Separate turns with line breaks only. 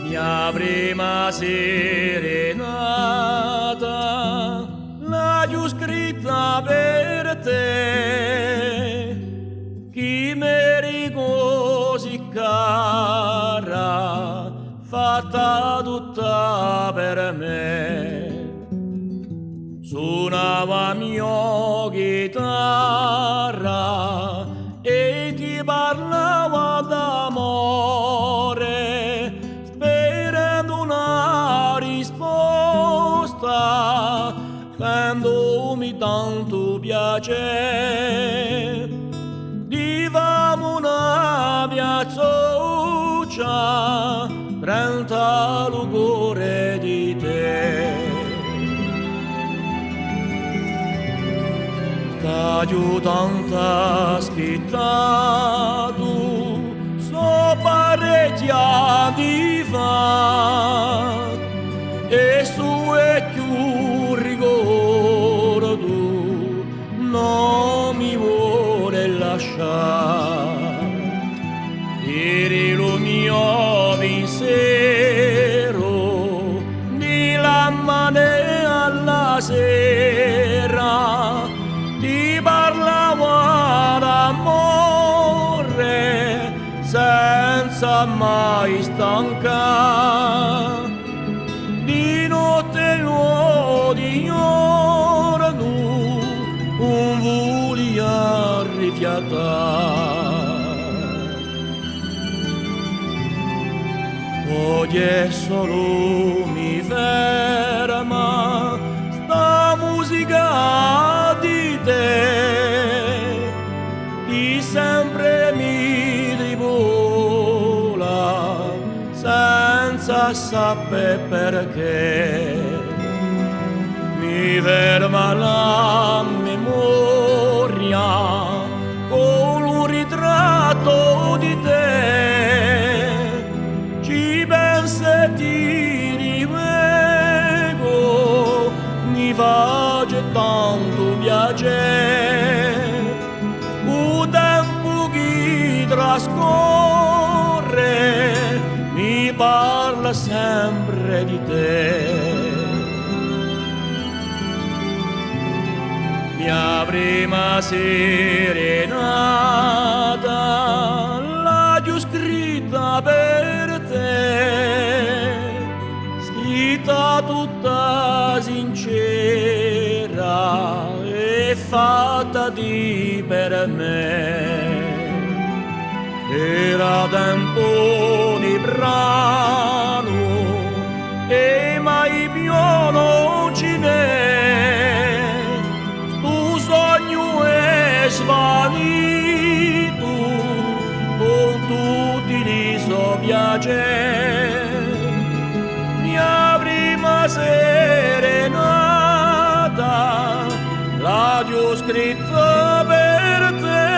Mia prima serenata l'ho scritta per te, chi mi così cara, fatta tutta per me. Suonava mia chitarra e ti parlava d'amore, sperando una risposta, facendomi tanto piacere. Divamo una piazzuccia, 30 lugore di te. T'ho tanta aspettato, so parecchia di fa, e su e più ricordo non mi vuole lasciare. Eri lo mio pensiero di la mane alla sera, ti parlava d'amore senza mai stancare, di notte o di giorno un volia rifiatare. Oggi è solo mi ferma sta musica di te, chi sempre mi tribola senza sapere perché. Mi ferma la memoria con un ritratto di te, ci penso e ti rivengo, mi face tanto piacere. Un tempo che trascorre mi parla sempre di te. Mia prima serenata l'ho scritta per te, scritta tutta sincera e fatta di per me. Era tempo di brano e mai più non ce n'è, stu sogno è svanito con tutti i suoi piaceri. Mia prima serenata l'ho scritta per te,